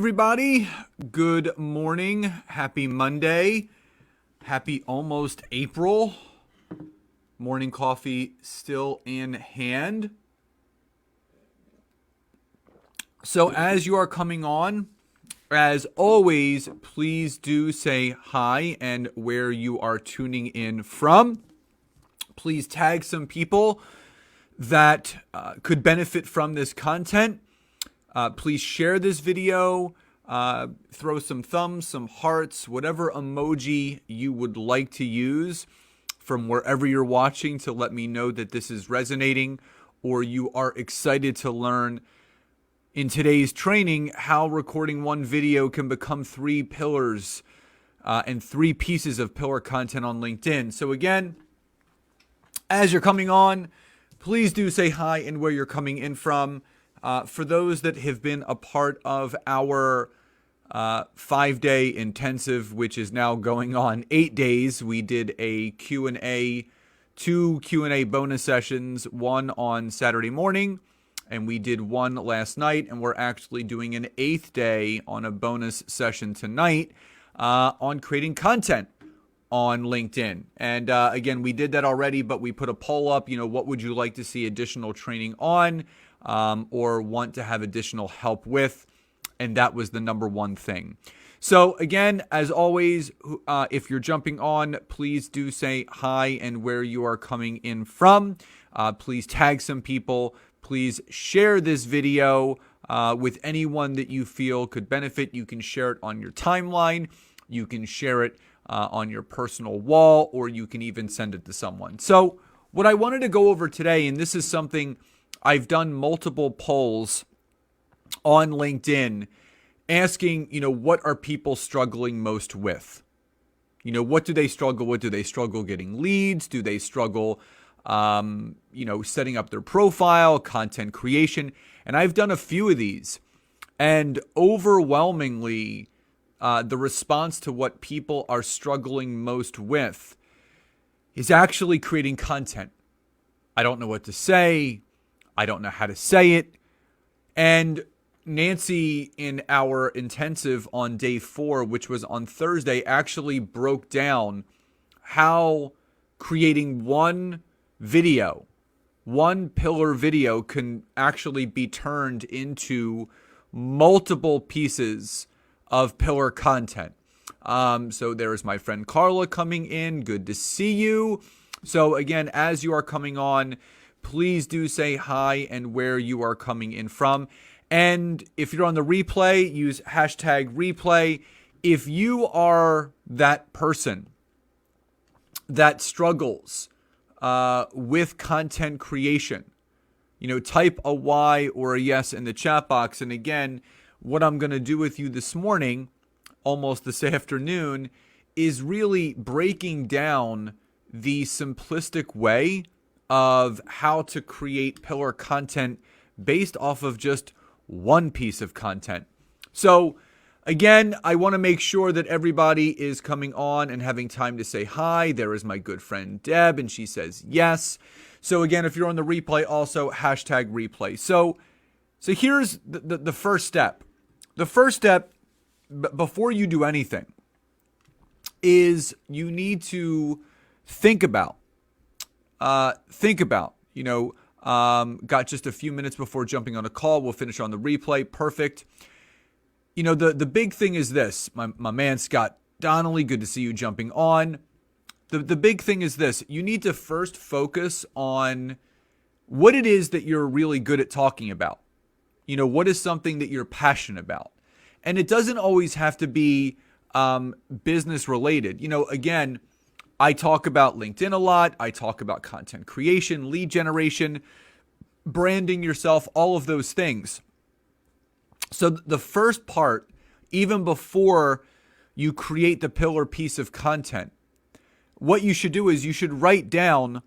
everybody. Good morning. Happy Monday. Happy almost April. Morning coffee still in hand. So as you are coming on, as always, please do say hi and where you are tuning in from. Please tag some people that could benefit from this content. Please share this video, throw some thumbs, some hearts, whatever emoji you would like to use from wherever you're watching to let me know that this is resonating or you are excited to learn in today's training how recording one video can become 3 pillars and 3 pieces of pillar content on LinkedIn. So again, as you're coming on, please do say hi and where you're coming in from. For those that have been a part of our 5-day intensive, which is now going on 8 days, we did a Q&A, 2 Q&A bonus sessions, one on Saturday morning, and we did one last night, and we're actually doing an 8th day on a bonus session tonight on creating content on LinkedIn. And again, we did that already, but we put a poll up, what would you like to see additional training on? Or want to have additional help with, and that was the number one thing. So again, as always, if you're jumping on, please do say hi and where you are coming in from. Please tag some people. Please share this video with anyone that you feel could benefit. You can share it on your timeline. You can share it on your personal wall, or you can even send it to someone. So what I wanted to go over today, and this is something I've done multiple polls on LinkedIn asking, what are people struggling most with? What do they struggle with? Do they struggle getting leads? Do they struggle, setting up their profile, content creation? And I've done a few of these. And overwhelmingly, the response to what people are struggling most with is actually creating content. I don't know what to say. I don't know how to say it. And Nancy, in our intensive on day 4, which was on Thursday, actually broke down how creating one video, one pillar video, can actually be turned into multiple pieces of pillar content. So there's my friend Carla coming in. Good to see you. So again, as you are coming on, please do say hi and where you are coming in from. And if you're on the replay, use hashtag replay. If you are that person that struggles with content creation, type a Y or a yes in the chat box. And again, what I'm going to do with you this morning, almost this afternoon, is really breaking down the simplistic way of how to create pillar content based off of just one piece of content. So again, I want to make sure that everybody is coming on and having time to say hi. There is my good friend Deb, and she says yes. So again, if you're on the replay, also hashtag replay. So here's the first step. The first step before you do anything is you need to think about, got just a few minutes before jumping on a call. We'll finish on the replay. Perfect. The big thing is this. My man, Scott Donnelly, good to see you jumping on. The big thing is this. You need to first focus on what it is that you're really good at talking about. What is something that you're passionate about? And it doesn't always have to be business related. Again, I talk about LinkedIn a lot. I talk about content creation, lead generation, branding yourself, all of those things. So the first part, even before you create the pillar piece of content, what you should do is you should write down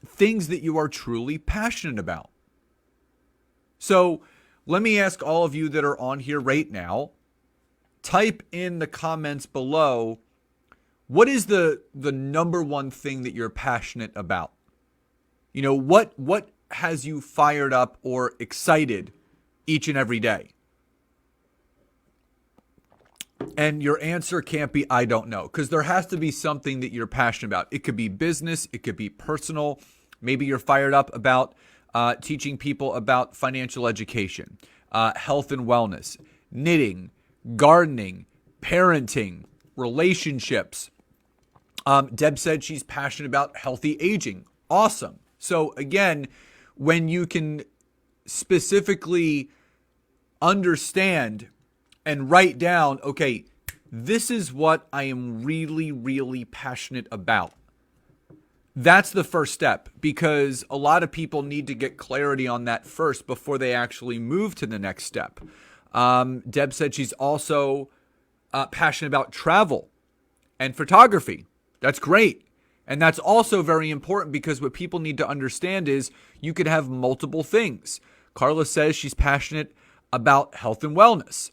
things that you are truly passionate about. So let me ask all of you that are on here right now, type in the comments below, what is the number one thing that you're passionate about? What has you fired up or excited each and every day? And your answer can't be, I don't know, because there has to be something that you're passionate about. It could be business. It could be personal. Maybe you're fired up about teaching people about financial education, health and wellness, knitting, gardening, parenting, relationships. Deb said she's passionate about healthy aging. Awesome. So again, when you can specifically understand and write down, okay, this is what I am really, really passionate about. That's the first step, because a lot of people need to get clarity on that first before they actually move to the next step. Deb said she's also passionate about travel and photography. That's great. And that's also very important, because what people need to understand is you could have multiple things. Carla says she's passionate about health and wellness.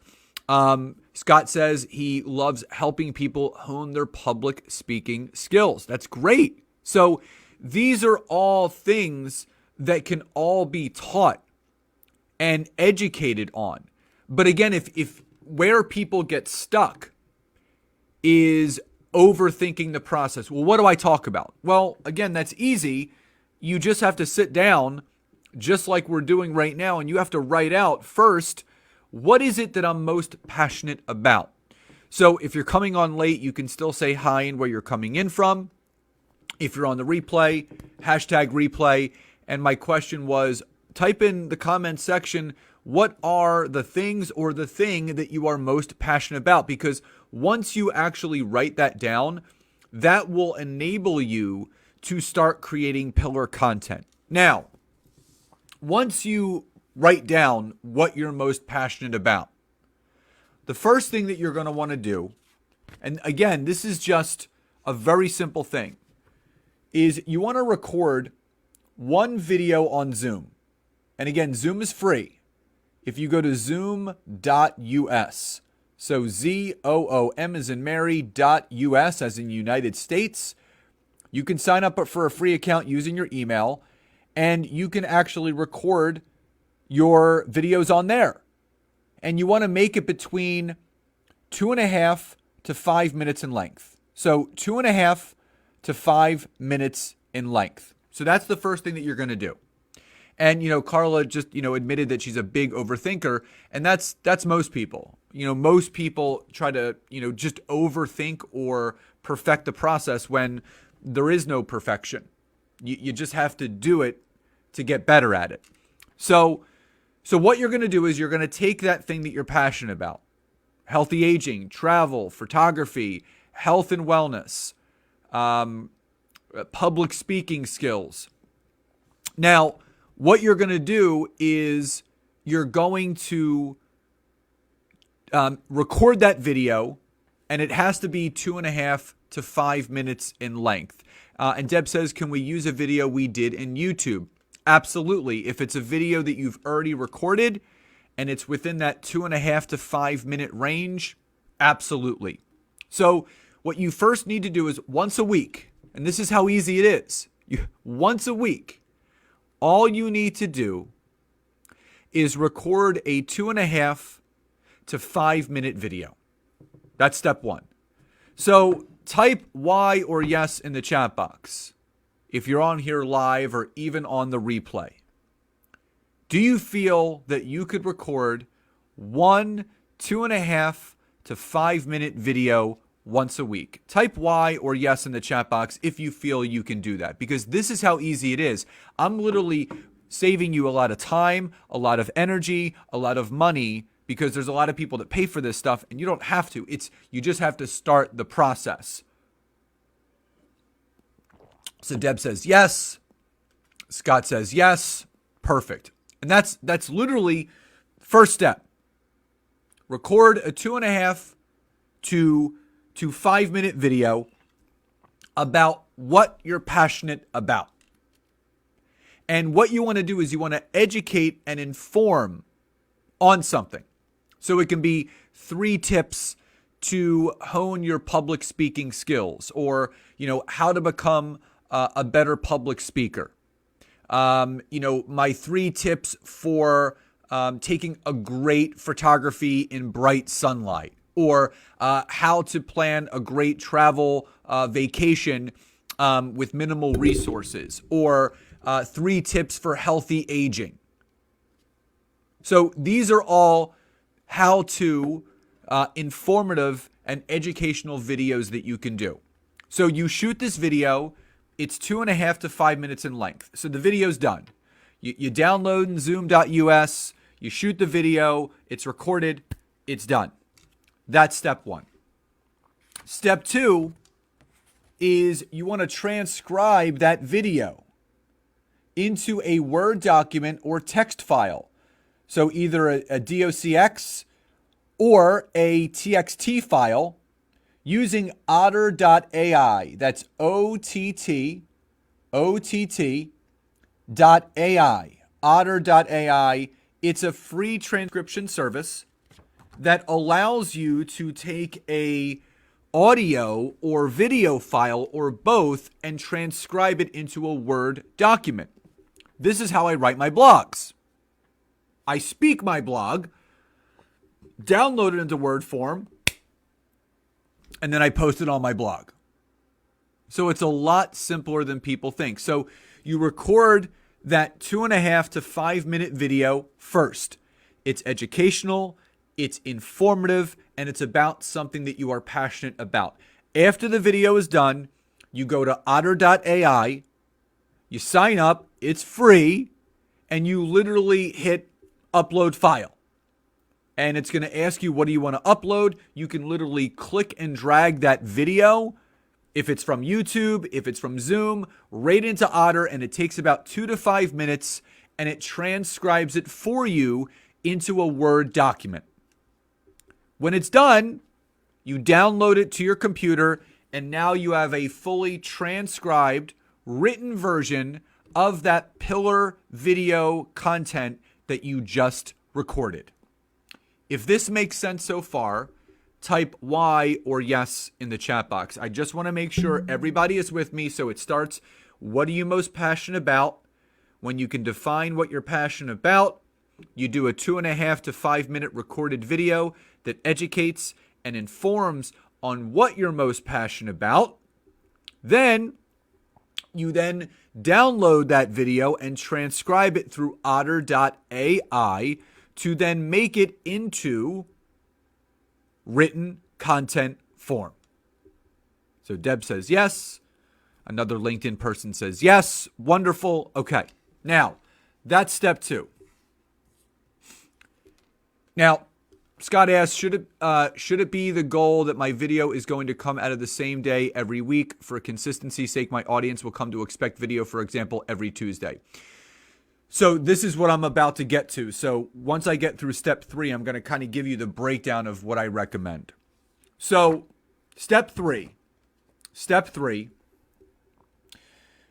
Scott says he loves helping people hone their public speaking skills. That's great. So these are all things that can all be taught and educated on. But again, if where people get stuck is overthinking the process. Well, what do I talk about? Well, again, that's easy. You just have to sit down, just like we're doing right now, and you have to write out first, what is it that I'm most passionate about? So if you're coming on late, you can still say hi and where you're coming in from. If you're on the replay, hashtag replay. And my question was, type in the comment section, what are the things or the thing that you are most passionate about? Because once you actually write that down, that will enable you to start creating pillar content. Now, once you write down what you're most passionate about, the first thing that you're going to want to do, and again, this is just a very simple thing, is you want to record one video on Zoom. And again, Zoom is free. If you go to zoom.us, so ZOOM as in Mary, .us as in United States, you can sign up for a free account using your email, and you can actually record your videos on there. And you want to make it between 2.5 to 5 minutes in length. So 2.5 to 5 minutes in length. So that's the first thing that you're going to do. And, Carla just, admitted that she's a big overthinker, and that's most people. Most people try to, just overthink or perfect the process when there is no perfection. You just have to do it to get better at it. So what you're going to do is you're going to take that thing that you're passionate about, healthy aging, travel, photography, health and wellness, public speaking skills. Now, what you're going to do is you're going to record that video, and it has to be 2.5 to 5 minutes in length. And Deb says, can we use a video we did in YouTube? Absolutely. If it's a video that you've already recorded and it's within that 2.5 to 5 minute range, absolutely. So what you first need to do is once a week, and this is how easy it is. Once a week, all you need to do is record a 2.5 to 5 minute video. That's step one. So type Y or yes in the chat box if you're on here live or even on the replay. Do you feel that you could record one 2.5 to 5 minute video once a week? Type Y or yes in the chat box if you feel you can do that, because this is how easy it is. I'm literally saving you a lot of time, a lot of energy, a lot of money, because there's a lot of people that pay for this stuff and you don't have to. You just have to start the process. So Deb says yes. Scott says yes. Perfect. And that's literally first step. Record a 2.5 to 5 minute video about what you're passionate about. And what you want to do is you want to educate and inform on something. So it can be 3 tips to hone your public speaking skills, or, how to become a better public speaker. My 3 tips for taking a great photography in bright sunlight. or how to plan a great travel vacation with minimal resources, or 3 tips for healthy aging. So these are all how-to, informative, and educational videos that you can do. So you shoot this video. It's 2.5 to 5 minutes in length. So the video's done. You download in zoom.us. You shoot the video. It's recorded. It's done. That's step 1. Step 2 is you want to transcribe that video into a Word document or text file. So either a docx or a txt file using otter.ai. That's OTT.ai. Otter.ai. It's a free transcription service that allows you to take a audio or video file or both and transcribe it into a Word document. This is how I write my blogs. I speak my blog, download it into Word form, and then I post it on my blog. So it's a lot simpler than people think. So you record that 2.5 to 5 minute video first. It's educational, it's informative, and it's about something that you are passionate about. After the video is done, you go to otter.ai, you sign up, it's free, and you literally hit upload file. And it's going to ask you, what do you want to upload? You can literally click and drag that video, if it's from YouTube, if it's from Zoom, right into Otter, and it takes about 2 to 5 minutes, and it transcribes it for you into a Word document. When it's done, you download it to your computer, and now you have a fully transcribed, written version of that pillar video content that you just recorded. If this makes sense so far, type Y or yes in the chat box. I just want to make sure everybody is with me. So it starts, what are you most passionate about? When you can define what you're passionate about, you do a 2.5 to 5 minute recorded video that educates and informs on what you're most passionate about. Then you download that video and transcribe it through otter.ai to then make it into written content form. So Deb says yes. Another LinkedIn person says yes. Wonderful. Okay. Now, that's step 2. Now, Scott asks, should it be the goal that my video is going to come out of the same day every week? For consistency's sake, my audience will come to expect video, for example, every Tuesday. So this is what I'm about to get to. So once I get through step 3, I'm going to kind of give you the breakdown of what I recommend. So step 3,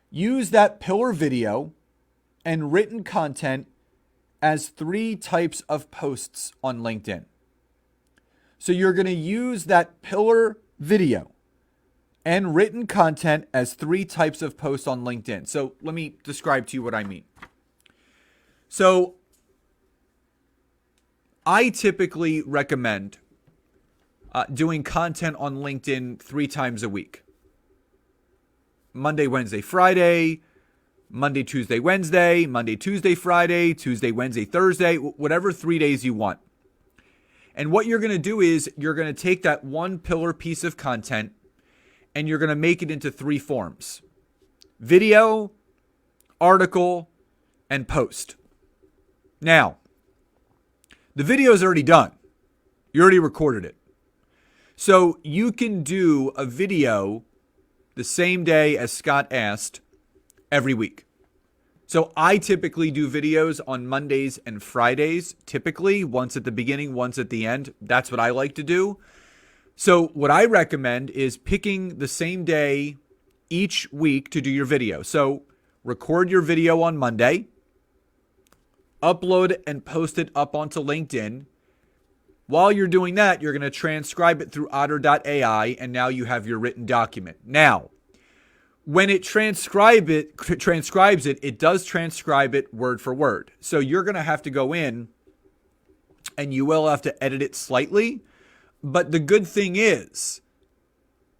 use that pillar video and written content as 3 types of posts on LinkedIn. So you're going to use that pillar video and written content as 3 types of posts on LinkedIn. So let me describe to you what I mean. So I typically recommend doing content on LinkedIn 3 times a week. Monday, Wednesday, Friday, Monday, Tuesday, Wednesday, Monday, Tuesday, Friday, Tuesday, Wednesday, Thursday, whatever 3 days you want. And what you're going to do is you're going to take that one pillar piece of content and you're going to make it into 3 forms: video, article, and post. Now, the video is already done. You already recorded it. So you can do a video the same day as Scott asked every week. So I typically do videos on Mondays and Fridays, typically once at the beginning, once at the end. That's what I like to do. So what I recommend is picking the same day each week to do your video. So record your video on Monday, upload and post it up onto LinkedIn. While you're doing that, you're going to transcribe it through otter.ai, and now you have your written document. Now, when it transcribes it, it does transcribe it word for word. So you're going to have to go in and you will have to edit it slightly, But the good thing is,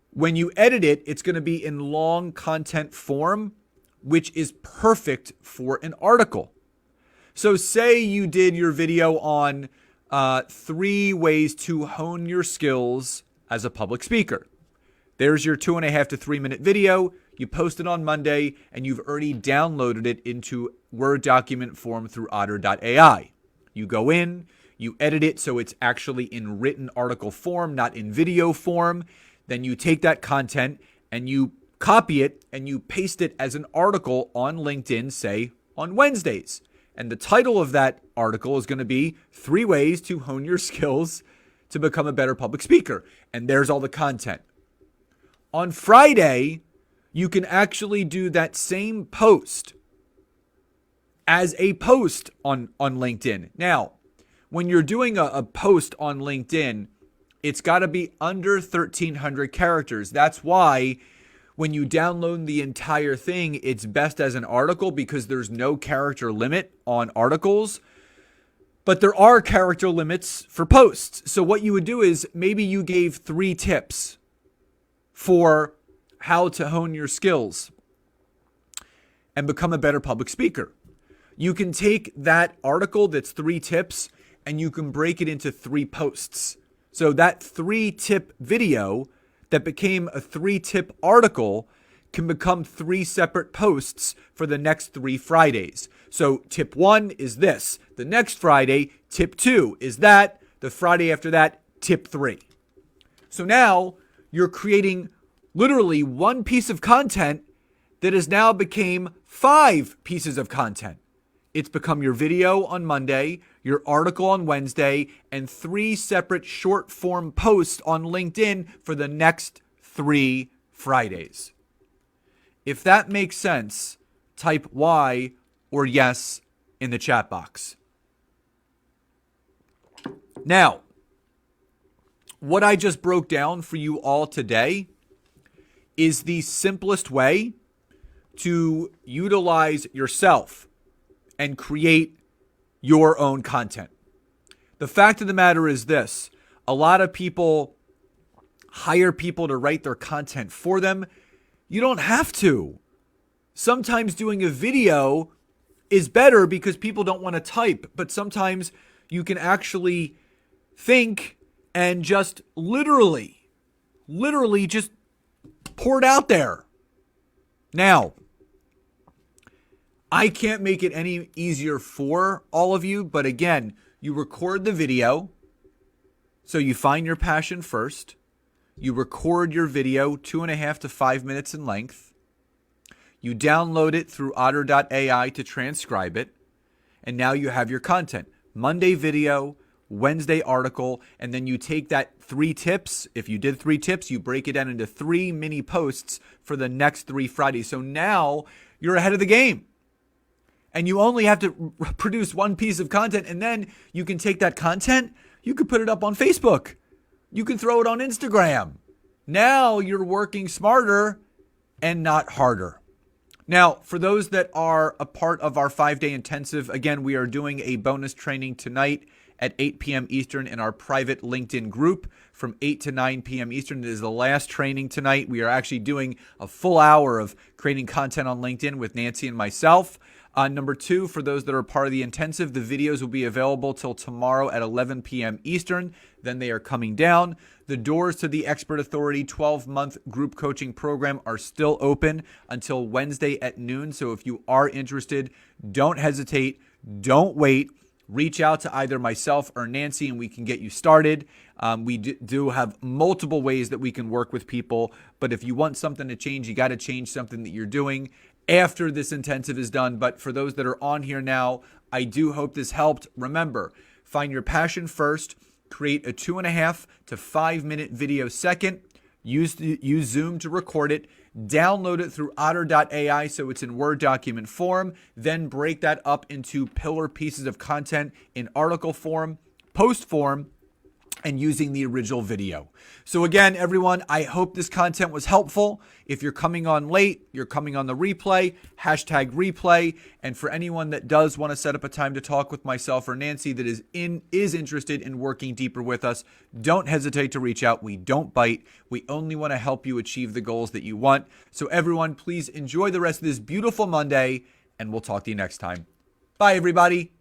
when you edit it, it's going to be in long content form, which is perfect for an article. So say you did your video on 3 ways to hone your skills as a public speaker. There's your 2.5 to 3 minute video. You post it on Monday, and you've already downloaded it into Word document form through otter.ai. You go in, you edit it so it's actually in written article form, not in video form. Then you take that content and you copy it and you paste it as an article on LinkedIn, say on Wednesdays. And the title of that article is going to be 3 ways to hone your skills to become a better public speaker. And there's all the content. On Friday, you can actually do that same post as a post on LinkedIn. Now, when you're doing a post on LinkedIn, it's got to be under 1,300 characters. That's why when you download the entire thing, it's best as an article because there's no character limit on articles. But there are character limits for posts. So what you would do is maybe you gave 3 tips for how to hone your skills and become a better public speaker. You can take that article that's 3 tips and you can break it into 3 posts. So that 3-tip video that became a 3-tip article can become 3 separate posts for the next 3 Fridays. So tip 1 is this. The next Friday, tip 2 is that. The Friday after that, tip 3. So now you're creating literally 1 piece of content that has now became 5 pieces of content. It's become your video on Monday, your article on Wednesday, and 3 separate short form posts on LinkedIn for the next 3 Fridays. If that makes sense, type Y or yes in the chat box. Now, what I just broke down for you all today is the simplest way to utilize yourself and create your own content. The fact of the matter is this: a lot of people hire people to write their content for them. You don't have to. Sometimes doing a video is better because people don't want to type, but sometimes you can actually think and just literally just pour it out there. Now, I can't make it any easier for all of you, but again, you record the video. So you find your passion first. You record your video 2.5 to 5 minutes in length. You download it through otter.ai to transcribe it. And now you have your content. Monday video, Wednesday article, and then you take that 3 tips. If you did 3 tips, you break it down into 3 mini posts for the next 3 Fridays. So now you're ahead of the game. And you only have to produce 1 piece of content, and then you can take that content, you can put it up on Facebook. You can throw it on Instagram. Now you're working smarter and not harder. Now, for those that are a part of our 5-day intensive, again, we are doing a bonus training tonight at 8 p.m. Eastern in our private LinkedIn group from 8 to 9 p.m. Eastern. It is the last training tonight. We are actually doing a full hour of creating content on LinkedIn with Nancy and myself. Number 2, for those that are part of the intensive, the videos will be available till tomorrow at 11 p.m. Eastern. Then they are coming down. The doors to the Expert Authority 12-month group coaching program are still open until Wednesday at noon. So if you are interested, don't hesitate. Don't wait. Reach out to either myself or Nancy and we can get you started. We do have multiple ways that we can work with people. But if you want something to change, you got to change something that you're doing after this intensive is done. But for those that are on here now, I do hope this helped. Remember, find your passion first. Create a 2.5 to 5 minute video second. Use Zoom to record it. Download it through otter.ai so it's in Word document form. Then break that up into pillar pieces of content in article form, post form. and using the original video. So again, everyone, I hope this content was helpful. If you're coming on late, you're coming on the replay, hashtag replay. And for anyone that does want to set up a time to talk with myself or Nancy that is interested in working deeper with us, don't hesitate to reach out. We don't bite. We only want to help you achieve the goals that you want. So everyone, please enjoy the rest of this beautiful Monday, and we'll talk to you next time. Bye, everybody.